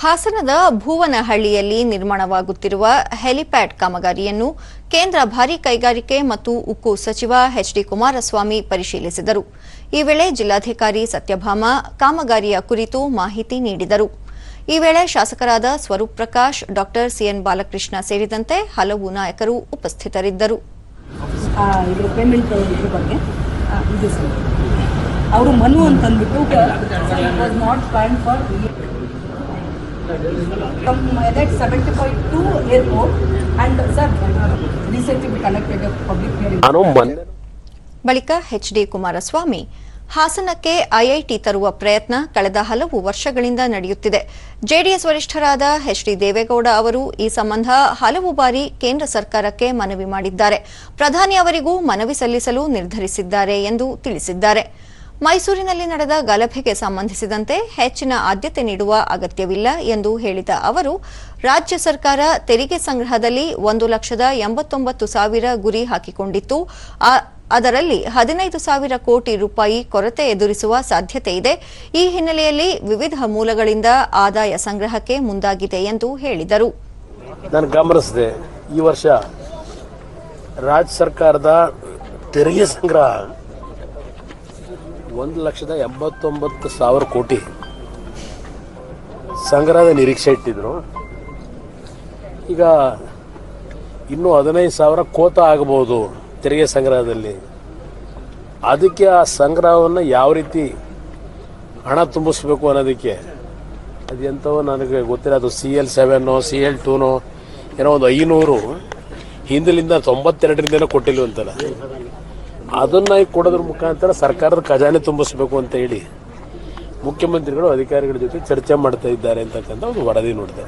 ಹಾಸನದ ಭೂವನಹಳ್ಳಿಯಲ್ಲಿ ನಿರ್ಮಾಣವಾಗುತ್ತಿರುವ ಹೆಲಿಪ್ಯಾಡ್ ಕಾಮಗಾರಿಯನ್ನು ಕೇಂದ್ರ ಭಾರೀ ಕೈಗಾರಿಕೆ ಮತ್ತು ಉಕ್ಕು ಸಚಿವ ಎಚ್.ಡಿ. ಕುಮಾರಸ್ವಾಮಿ ಪರಿಶೀಲಿಸಿದರು. ಈ ವೇಳೆ ಜಿಲ್ಲಾಧಿಕಾರಿ ಸತ್ಯಭಾಮ ಕಾಮಗಾರಿಯ ಕುರಿತು ಮಾಹಿತಿ ನೀಡಿದರು. ಈ ವೇಳೆ ಶಾಸಕರಾದ ಸ್ವರೂಪ್ ಪ್ರಕಾಶ್, ಡಾ ಸಿಎನ್ ಬಾಲಕೃಷ್ಣ ಸೇರಿದಂತೆ ಹಲವು ನಾಯಕರು ಉಪಸ್ಥಿತರಿದ್ದರು. ಅವರು ಮನು ಅಂತಂದ್ಬಿಟ್ಟು from that 75 to airport and sir recently we conducted a public hearing. ಬಳಿಕ ಎಚ್.ಡಿ. ಕುಮಾರಸ್ವಾಮಿ ಹಾಸನಕ್ಕೆ ಐಐಟಿ ತರುವ ಪ್ರಯತ್ನ ಕಳೆದ ಹಲವು ವರ್ಷಗಳಿಂದ ನಡೆಯುತ್ತಿದೆ. JDS ವರಿಷ್ಠರಾದ H D. ದೇವೇಗೌಡ ಅವರು ಈ ಸಂಬಂಧ ಹಲವು ಬಾರಿ ಕೇಂದ್ರ ಸರ್ಕಾರಕ್ಕೆ ಮನವಿ ಮಾಡಿದ್ದಾರೆ. ಪ್ರಧಾನಿ ಅವರಿಗೂ ಮನವಿ ಸಲ್ಲಿಸಲು ನಿರ್ಧರಿಸಿದ್ದಾರೆ ಎಂದು ತಿಳಿಸಿದ್ದಾರೆ. ಮೈಸೂರಿನಲ್ಲಿ ನಡೆದ ಗಲಭೆಗೆ ಸಂಬಂಧಿಸಿದಂತೆ ಹೆಚ್ಚಿನ ಆದ್ಯತೆ ನೀಡುವ ಅಗತ್ಯವಿಲ್ಲ ಎಂದು ಹೇಳಿದ ಅವರು, ರಾಜ್ಯ ಸರ್ಕಾರ ತೆರಿಗೆ ಸಂಗ್ರಹದಲ್ಲಿ 1,89,000 ಗುರಿ ಹಾಕಿಕೊಂಡಿತ್ತು. ಅದರಲ್ಲಿ 15,000 ಕೋಟಿ ರೂಪಾಯಿ ಕೊರತೆ ಎದುರಿಸುವ ಸಾಧ್ಯತೆ ಇದೆ. ಈ ಹಿನ್ನೆಲೆಯಲ್ಲಿ ವಿವಿಧ ಮೂಲಗಳಿಂದ ಆದಾಯ ಸಂಗ್ರಹಕ್ಕೆ ಮುಂದಾಗಿದೆ ಎಂದು ಹೇಳಿದರು. ನಾನು ಗಮನಿಸಿದೆ, ಈ ವರ್ಷ ರಾಜ್ಯ ಸರ್ಕಾರದ ತೆರಿಗೆ ಸಂಗ್ರಹ 1,89,000 ಕೋಟಿ ಸಂಗ್ರಹದ ನಿರೀಕ್ಷೆ ಇಟ್ಟಿದ್ರು. ಈಗ ಇನ್ನೂ 15,000 ಕೋತ ಆಗಬಹುದು ತೆರಿಗೆ ಸಂಗ್ರಹದಲ್ಲಿ. ಅದಕ್ಕೆ ಆ ಸಂಗ್ರಹವನ್ನು ಯಾವ ರೀತಿ ಹಣ ತುಂಬಿಸ್ಬೇಕು ಅನ್ನೋದಕ್ಕೆ ಅದೆಂಥವೋ ನನಗೆ ಗೊತ್ತಿಲ್ಲ. ಅದು CL7 CL2 ಏನೋ ಒಂದು 500 ಹಿಂದಲಿಂದ 92ರಿಂದನೂ ಕೊಟ್ಟಿಲ್ವಂತಲ್ಲ. ಅದನ್ನು ಕೊಡೋದ್ರ ಮುಖಾಂತರ ಸರ್ಕಾರದ ಖಜಾನೆ ತುಂಬಿಸಬೇಕು ಅಂತ ಹೇಳಿ ಮುಖ್ಯಮಂತ್ರಿಗಳು ಅಧಿಕಾರಿಗಳ ಜೊತೆ ಚರ್ಚೆ ಮಾಡ್ತಾ ಇದ್ದಾರೆ ಅಂತಕ್ಕಂಥ ಒಂದು ವರದಿ ನೋಡಿದೆ.